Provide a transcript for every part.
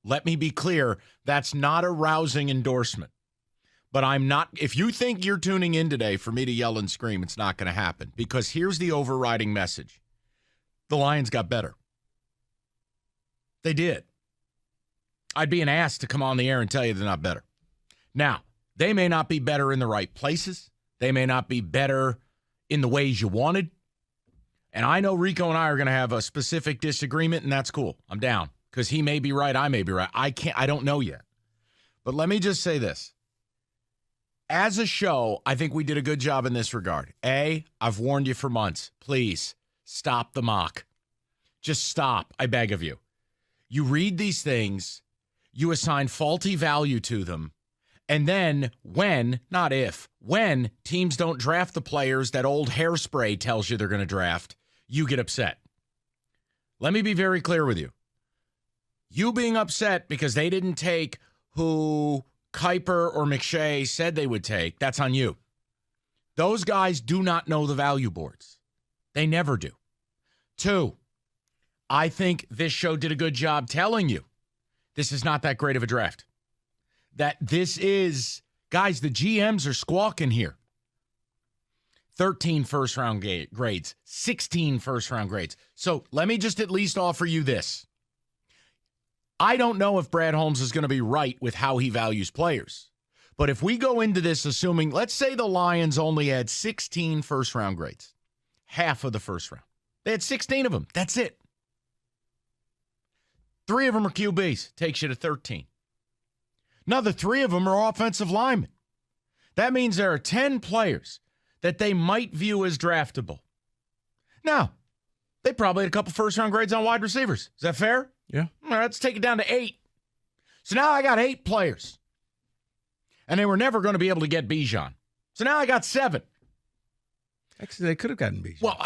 Let me be clear. That's not a rousing endorsement. But I'm not. If you think you're tuning in today for me to yell and scream, it's not going to happen. Because here's the overriding message. The Lions got better. They did. I'd be an ass to come on the air and tell you they're not better. Now, they may not be better in the right places. They may not be better in the ways you wanted. And I know Rico and I are going to have a specific disagreement, and that's cool. I'm down. Because he may be right, I may be right. I don't know yet. But let me just say this. As a show, I think we did a good job in this regard. I've warned you for months. Please, stop the mock. Just stop, I beg of you. You read these things, you assign faulty value to them, and then when, not if, when teams don't draft the players that old hairspray tells you they're going to draft, you get upset. Let me be very clear with you. You being upset because they didn't take who Kuiper or McShay said they would take, that's on you. Those guys do not know the value boards. They never do. 2, I think this show did a good job telling you this is not that great of a draft. That this is, guys, the GMs are squawking here. 13 first-round grades, 16 first-round grades. So let me just at least offer you this. I don't know if Brad Holmes is going to be right with how he values players. But if we go into this assuming, let's say the Lions only had 16 first-round grades, half of the first round. They had 16 of them. That's it. 3 of them are QBs. Takes you to 13. Another 3 of them are offensive linemen. That means there are 10 players that they might view as draftable. Now, they probably had a couple first-round grades on wide receivers. Is that fair? Yeah. All right, let's take it down to 8. So now I got 8 players. And they were never going to be able to get Bijan. So now I got 7. Actually, they could have gotten Bijan. Well,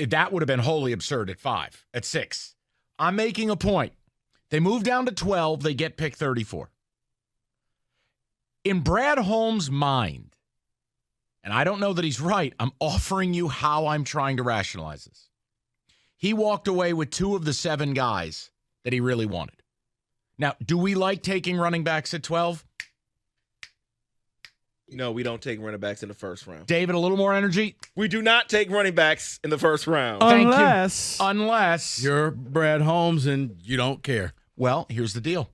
that would have been wholly absurd at 5, at 6. I'm making a point. They move down to 12. They get pick 34. In Brad Holmes' mind, and I don't know that he's right, I'm offering you how I'm trying to rationalize this. He walked away with 2 of the 7 guys that he really wanted. Now, do we like taking running backs at 12? No, we don't take running backs in the first round. David, a little more energy? We do not take running backs in the first round. Unless you're Brad Holmes and you don't care. Well, here's the deal.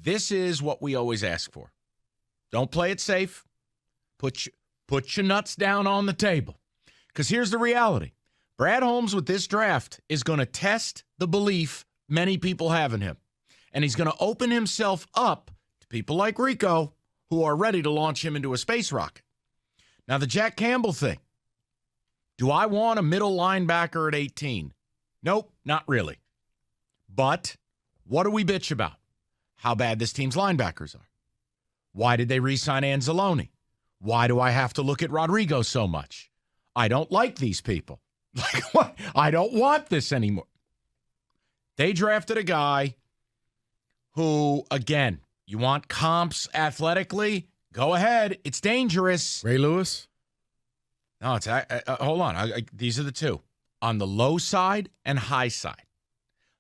This is what we always ask for. Don't play it safe. Put your nuts down on the table. Because here's the reality. Brad Holmes with this draft is going to test the belief many people have in him. And he's going to open himself up to people like Rico who are ready to launch him into a space rocket. Now, the Jack Campbell thing. Do I want a middle linebacker at 18? Nope, not really. But what do we bitch about? How bad this team's linebackers are. Why did they re-sign Anzalone? Why do I have to look at Rodrigo so much? I don't like these people. Like, what? I don't want this anymore. They drafted a guy who, again, you want comps athletically? Go ahead. It's dangerous. Ray Lewis? No, it's hold on. These are the 2. On the low side and high side.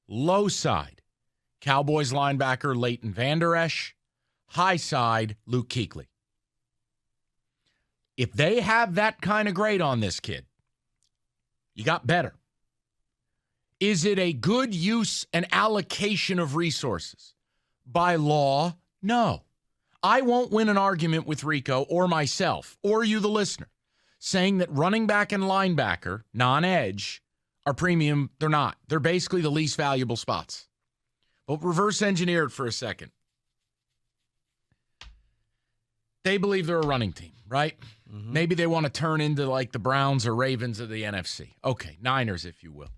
Low side, Cowboys linebacker Leighton Vander Esch. High side, Luke Kuechly. If they have that kind of grade on this kid, you got better. Is it a good use and allocation of resources? By law, no. I won't win an argument with Rico or myself or you, the listener, saying that running back and linebacker, non-edge, are premium. They're not. They're basically the least valuable spots. But reverse engineer it for a second. They believe they're a running team, right? Mm-hmm. Maybe they want to turn into like the Browns or Ravens of the NFC. Okay, Niners, if you will.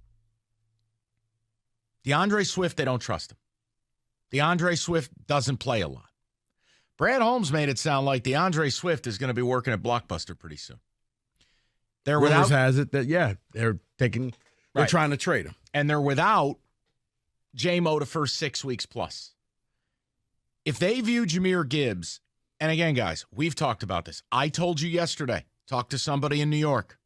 DeAndre Swift, they don't trust him. DeAndre Swift doesn't play a lot. Brad Holmes made it sound like DeAndre Swift is going to be working at Blockbuster pretty soon. Rumors has it that, they're trying to trade him. And they're without J-Mo the first 6 weeks plus. If they view Jahmyr Gibbs, and again, guys, we've talked about this. I told you yesterday, talked to somebody in New York.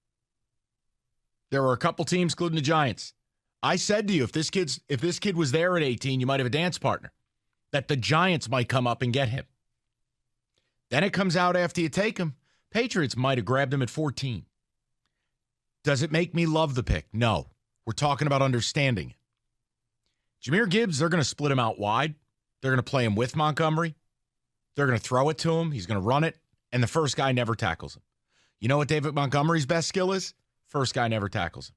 There were a couple teams, including the Giants. I said to you, if this kid was there at 18, you might have a dance partner. that the Giants might come up and get him. Then it comes out after you take him, Patriots might have grabbed him at 14. Does it make me love the pick? No. We're talking about understanding it. Jahmyr Gibbs, they're going to split him out wide. They're going to play him with Montgomery. They're going to throw it to him. He's going to run it, and the first guy never tackles him. You know what David Montgomery's best skill is? First guy never tackles him.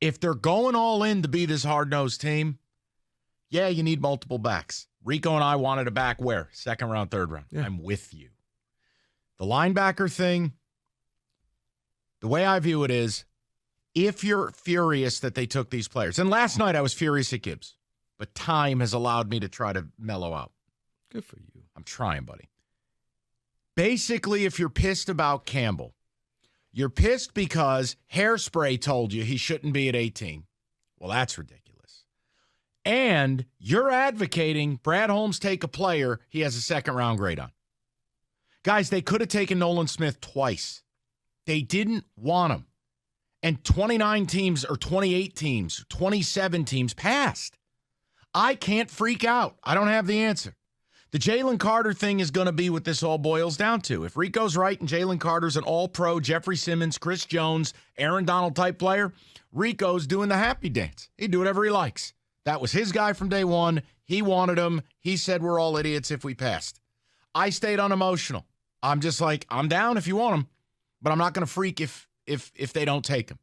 If they're going all in to be this hard-nosed team, yeah, you need multiple backs. Rico and I wanted a back where? Second round, third round. Yeah. I'm with you. The linebacker thing, the way I view it is, if you're furious that they took these players, and last night I was furious at Gibbs, but time has allowed me to try to mellow out. Good for you. I'm trying, buddy. Basically, if you're pissed about Campbell, you're pissed because Hairspray told you he shouldn't be at 18. Well, that's ridiculous. And you're advocating Brad Holmes take a player he has a second-round grade on. Guys, they could have taken Nolan Smith twice. They didn't want him. And 29 teams or 28 teams, 27 teams passed. I can't freak out. I don't have the answer. The Jalen Carter thing is going to be what this all boils down to. If Rico's right and Jalen Carter's an all-pro, Jeffrey Simmons, Chris Jones, Aaron Donald type player, Rico's doing the happy dance. He'd do whatever he likes. That was his guy from day one. He wanted him. He said we're all idiots if we passed. I stayed unemotional. I'm just like, I'm down if you want him, but I'm not going to freak if they don't take him.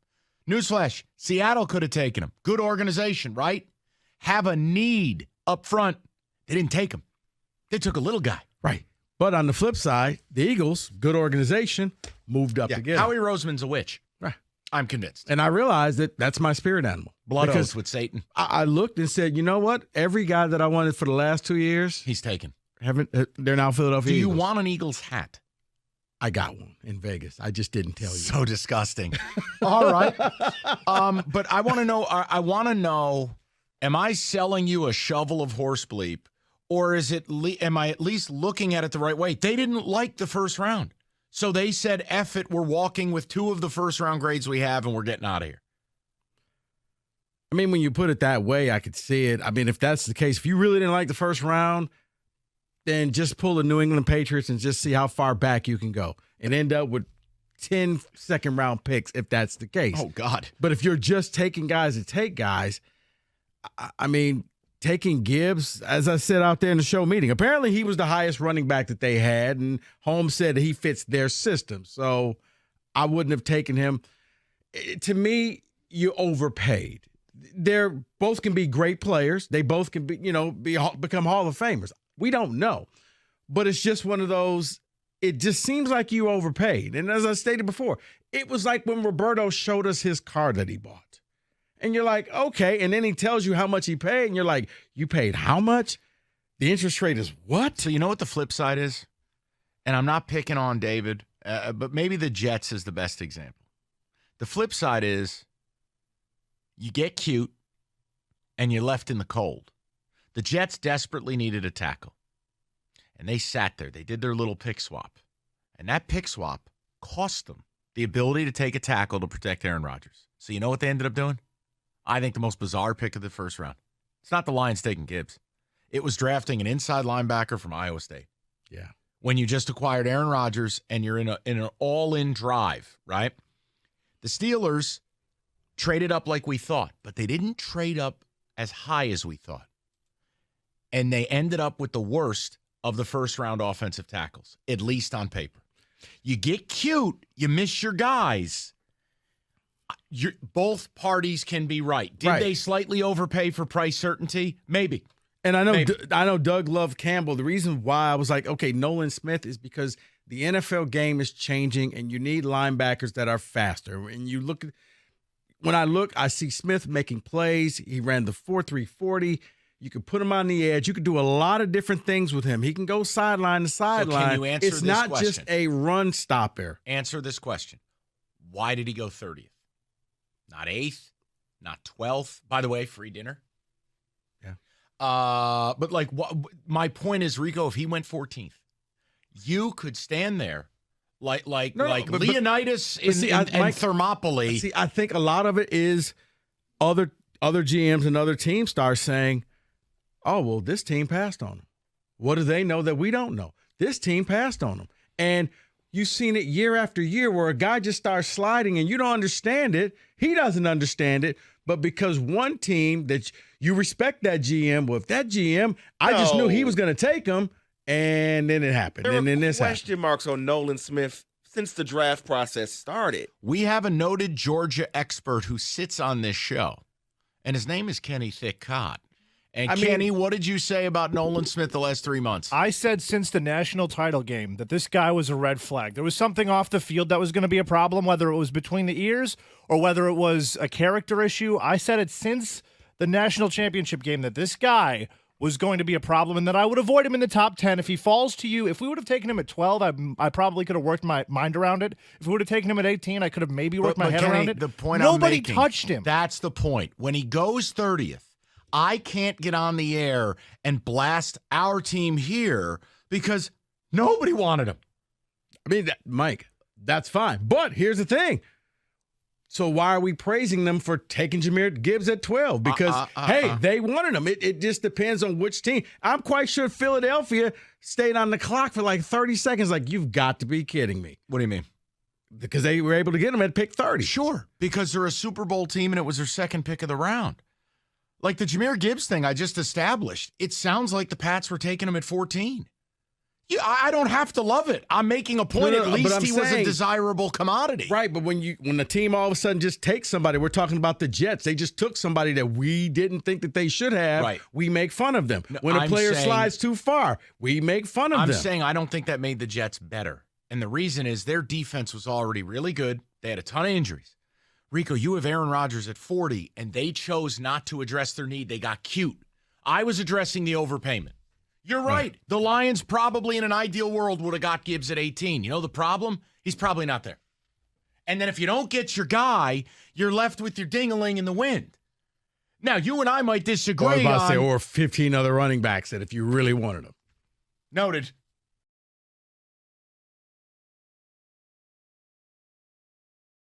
Newsflash, Seattle could have taken him. Good organization, right? Have a need up front. They didn't take him. They took a little guy. Right. But on the flip side, the Eagles, good organization, moved up to get him. Howie Roseman's a witch. Right. I'm convinced. And I realized that that's my spirit animal. Blood oath with Satan. I looked and said, you know what? Every guy that I wanted for the last 2 years. He's taken. They're now Philadelphia Eagles. Do you want an Eagles hat? I got one in Vegas. I just didn't tell you. So disgusting. All right. But I want to know, am I selling you a shovel of horse bleep, or am I at least looking at it the right way? They didn't like the first round. So they said, F it, we're walking with 2 of the first round grades we have, and we're getting out of here. I mean, when you put it that way, I could see it. I mean, if that's the case, if you really didn't like the first round, then just pull the New England Patriots and just see how far back you can go and end up with 10 second-round picks if that's the case. Oh, God. But if you're just taking guys to take guys, I mean, taking Gibbs, as I said out there in the show meeting, apparently he was the highest running back that they had, and Holmes said he fits their system. So I wouldn't have taken him. To me, you overpaid. They're both can be great players. They both can be, become Hall of Famers. We don't know. But it's just one of those, it just seems like you overpaid. And as I stated before, it was like when Roberto showed us his car that he bought. And you're like, okay. And then he tells you how much he paid. And you're like, you paid how much? The interest rate is what? So you know what the flip side is? And I'm not picking on David, but maybe the Jets is the best example. The flip side is you get cute and you're left in the cold. The Jets desperately needed a tackle. And they sat there. They did their little pick swap. And that pick swap cost them the ability to take a tackle to protect Aaron Rodgers. So you know what they ended up doing? I think the most bizarre pick of the first round. It's not the Lions taking Gibbs. It was drafting an inside linebacker from Iowa State. Yeah. When you just acquired Aaron Rodgers and you're in an all-in drive, right? The Steelers traded up like we thought, but they didn't trade up as high as we thought. And they ended up with the worst of the first-round offensive tackles, at least on paper. You get cute, you miss your guys. Both parties can be right. Did they slightly overpay for price certainty? Maybe. And I know Doug loved Campbell. The reason why I was like, okay, Nolan Smith is because the NFL game is changing and you need linebackers that are faster. And you look – I see Smith making plays. He ran the 4.340. You could put him on the edge. You could do a lot of different things with him. He can go sideline to sideline. So can you answer it's this not question? Just a run stopper. Answer this question. Why did he go 30th? Not 8th, not 12th. By the way, free dinner. Yeah. But my point is, Rico, if he went 14th, you could stand there like Leonidas in Thermopylae. See, I think a lot of it is other GMs and other teams start saying, oh, well, this team passed on them. What do they know that we don't know? This team passed on them. And you've seen it year after year where a guy just starts sliding and you don't understand it. He doesn't understand it. But because one team that you respect that GM, well, if that GM, I just knew he was going to take him, and then it happened. There and then this happened. question marks on Nolan Smith since the draft process started. We have a noted Georgia expert who sits on this show, and his name is Kenny Thick-Cott. And Kenny, what did you say about Nolan Smith the last 3 months? I said since the national title game that this guy was a red flag. There was something off the field that was going to be a problem, whether it was between the ears or whether it was a character issue. I said it since the national championship game that this guy was going to be a problem and that I would avoid him in the top 10. If he falls to you, if we would have taken him at 12, I probably could have worked my mind around it. If we would have taken him at 18, I could have maybe worked my head Kenny, around it. The point Nobody I'm making, touched him. That's the point. When he goes 30th, I can't get on the air and blast our team here because nobody wanted him. I mean, Mike, that's fine. But here's the thing. So why are we praising them for taking Jahmyr Gibbs at 12? Because, hey, they wanted him. It just depends on which team. I'm quite sure Philadelphia stayed on the clock for like 30 seconds. Like, you've got to be kidding me. What do you mean? Because they were able to get him at pick 30. Sure, because they're a Super Bowl team and it was their second pick of the round. Like the Jahmyr Gibbs thing I just established, it sounds like the Pats were taking him at 14. I don't have to love it. I'm making a point. At least he was a desirable commodity. Right, but when the team all of a sudden just takes somebody, we're talking about the Jets. They just took somebody that we didn't think that they should have. Right. We make fun of them. When a player slides too far, we make fun of them. I'm saying I don't think that made the Jets better. And the reason is their defense was already really good. They had a ton of injuries. Rico, you have Aaron Rodgers at 40, and they chose not to address their need. They got cute. I was addressing the overpayment. You're right. The Lions probably in an ideal world would have got Gibbs at 18. You know the problem? He's probably not there. And then if you don't get your guy, you're left with your ding-a-ling in the wind. Now, you and I might disagree or 15 other running backs that if you really wanted them. Noted.